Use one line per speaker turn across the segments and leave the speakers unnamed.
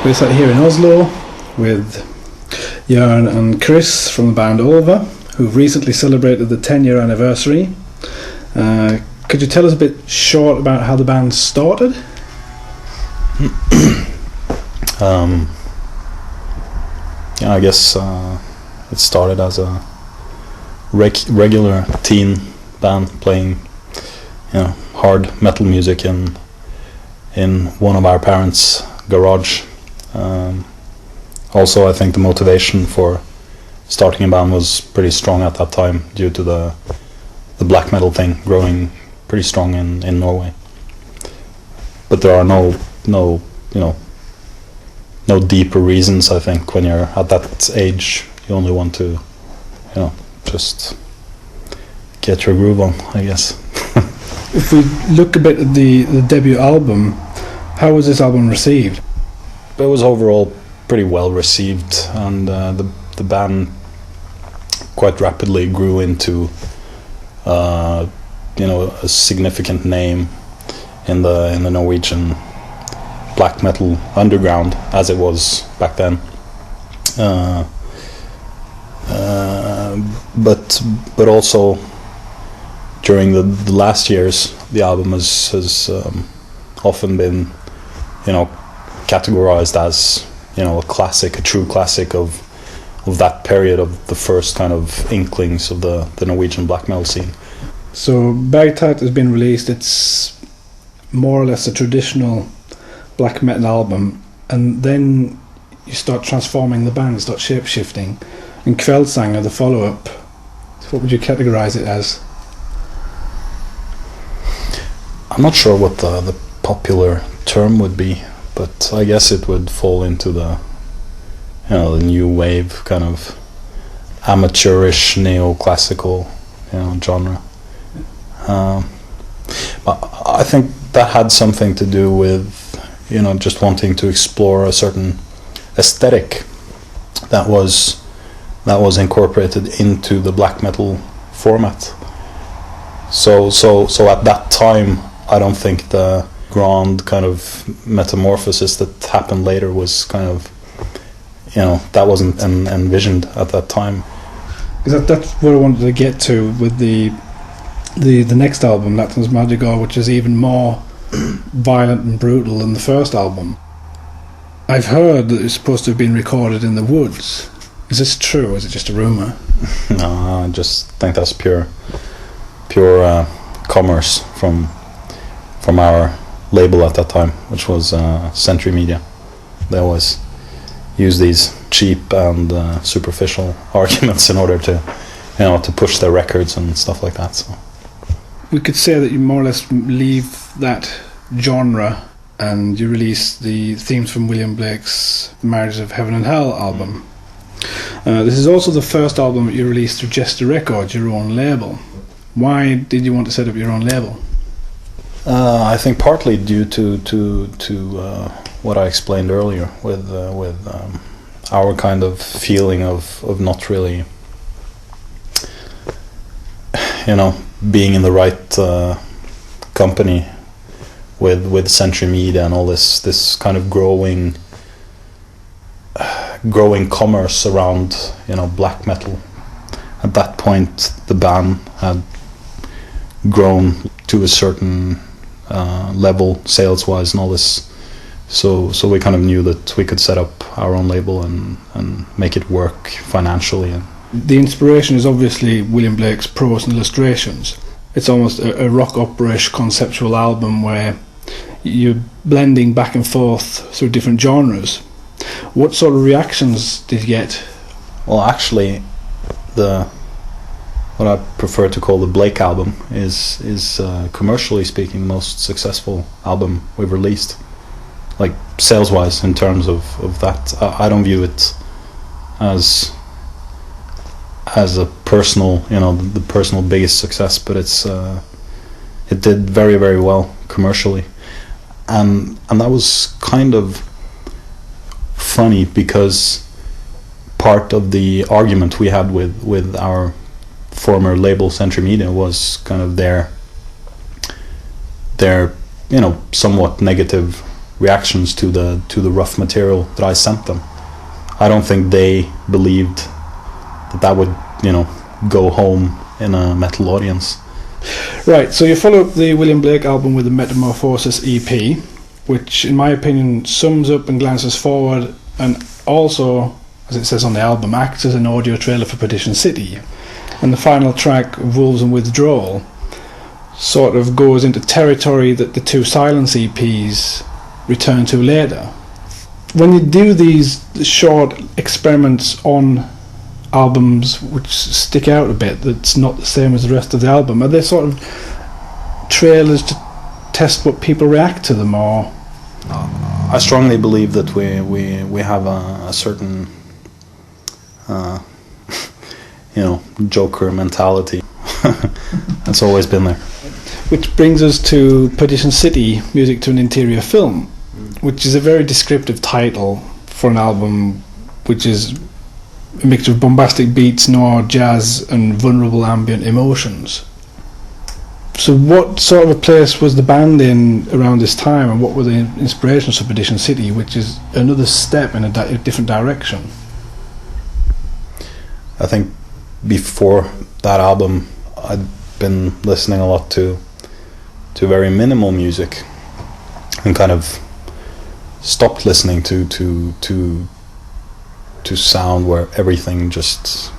We're sat here in Oslo with Jørn and Chris from the band Ulver, who've recently celebrated the 10-year anniversary. Could you tell us a bit short about how the band started?
I guess it started as a regular teen band playing, hard metal music in one of our parents' garage. Also, I think the motivation for starting a band was pretty strong at that time due to the black metal thing growing pretty strong in Norway. But there are no deeper reasons. I think when you're at that age, you only want to, just get your groove on, I guess.
If we look a bit at the debut album, how was this album received?
It was overall pretty well received, and the band quite rapidly grew into a significant name in the Norwegian black metal underground, as it was back then. But also during the last years, the album has often been categorized as a true classic of that period, of the first kind of inklings of the Norwegian black metal scene.
So Bergtatt has been released. It's more or less a traditional black metal album, and then you start transforming the band, start shape-shifting, and Kveldsanger, the follow-up, what would you categorize it as?
I'm not sure what the popular term would be, but I guess it would fall into the new wave kind of amateurish neoclassical genre. But I think that had something to do with just wanting to explore a certain aesthetic that was incorporated into the black metal format. So at that time, I don't think the grand kind of metamorphosis that happened later was kind of, that wasn't envisioned at that time.
Because that's what I wanted to get to with the next album, Latins Magigar, which is even more violent and brutal than the first album. I've heard that it's supposed to have been recorded in the woods. Is this true, or is it just a rumour?
No, I just think that's pure commerce from our label at that time, which was Century Media. They always use these cheap and superficial arguments in order to push their records and stuff like that. So
we could say that you more or less leave that genre and you release the themes from William Blake's Marriages of Heaven and Hell album. This is also the first album that you released through Jester Records, your own label. Why did you want to set up your own label?
I think partly due to what I explained earlier with our kind of feeling of not really being in the right company with Century Media and all this kind of growing commerce around black metal. At that point, the band had grown to a certain level sales-wise and all this, so we kind of knew that we could set up our own label and make it work financially.
The inspiration is obviously William Blake's prose and illustrations. It's almost a rock opera-ish conceptual album where you're blending back and forth through different genres. What sort of reactions did you get?
Well, actually, what I prefer to call the Blake album is commercially speaking the most successful album we've released, like sales-wise, in terms of that. I don't view it as a personal, the personal biggest success, but it did very, very well commercially, and that was kind of funny because part of the argument we had with our former label Century Media was kind of their somewhat negative reactions to the rough material that I sent them. I don't think they believed that would, go home in a metal audience.
Right, so you follow up the William Blake album with the Metamorphosis EP, which in my opinion sums up and glances forward, and also, as it says on the album, acts as an audio trailer for Perdition City. And the final track, Wolves and Withdrawal, sort of goes into territory that the two Silence EPs return to later. When you do these short experiments on albums which stick out a bit, that's not the same as the rest of the album, are they sort of trailers to test what people react to them, or?
I strongly believe that we have a certain Joker mentality. That's always been there.
Which brings us to Perdition City, Music to an Interior Film, which is a very descriptive title for an album which is a mixture of bombastic beats, noir, jazz and vulnerable ambient emotions. So what sort of a place was the band in around this time, and what were the inspirations for Perdition City, which is another step in a different direction?
I think before that album I'd been listening a lot to very minimal music, and kind of stopped listening to sound where everything just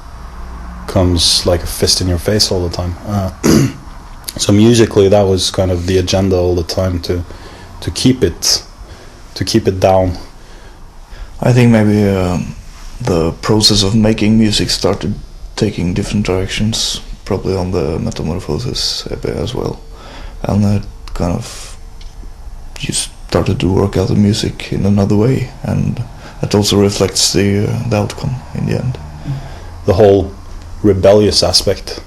comes like a fist in your face all the time. So musically, that was kind of the agenda all the time, to keep it down.
I think maybe the process of making music started taking different directions, probably on the Metamorphosis EP as well, and it kind of you started to work out the music in another way, and it also reflects the outcome in the end.
The whole rebellious aspect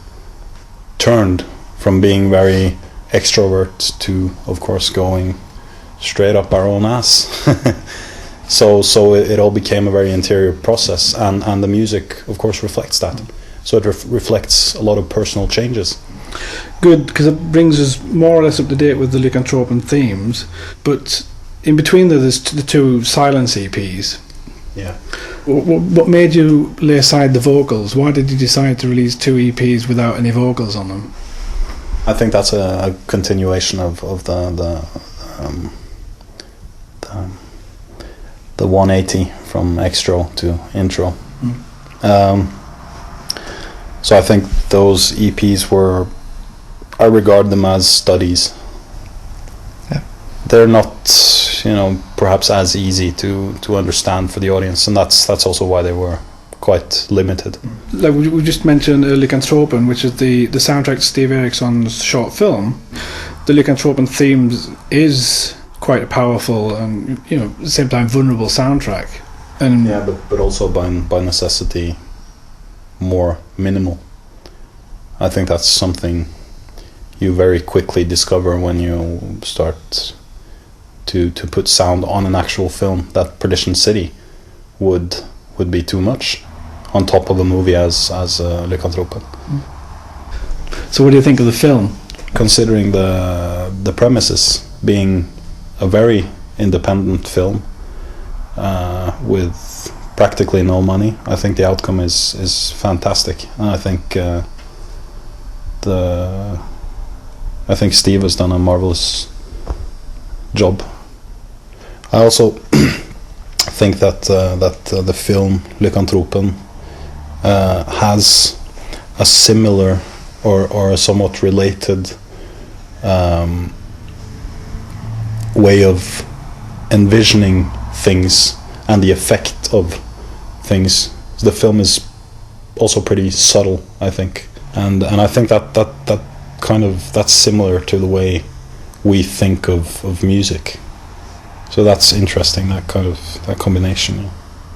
turned from being very extrovert to, of course, going straight up our own ass. So it all became a very interior process, and the music, of course, reflects that. So it reflects a lot of personal changes.
Good, because it brings us more or less up to date with the Lyckantropen themes, but in between there's the two Silence EPs.
Yeah.
What made you lay aside the vocals? Why did you decide to release two EPs without any vocals on them?
I think that's a continuation of the 180 from extro to intro. So I think those EPs I regard them as studies.
Yeah.
They're not, perhaps as easy to understand for the audience, and that's also why they were quite limited.
Like we just mentioned Lyckantropen, which is the soundtrack to Steve Eriksson's short film. The Lyckantropen themes is quite a powerful and at the same time vulnerable soundtrack. And
yeah, but also by necessity more minimal. I think that's something you very quickly discover when you start to put sound on an actual film, that Perdition City would be too much on top of a movie as Lyckantropen.
So what do you think of the film?
Considering the premises being a very independent film with practically no money, I think the outcome is fantastic. And I think Steve has done a marvelous job. I also think that the film Lyckantropen has a similar or a somewhat related way of envisioning things and the effect of things. The film is also pretty subtle, I think, and I think that's similar to the way we think of music. So that's interesting, that combination. Yeah.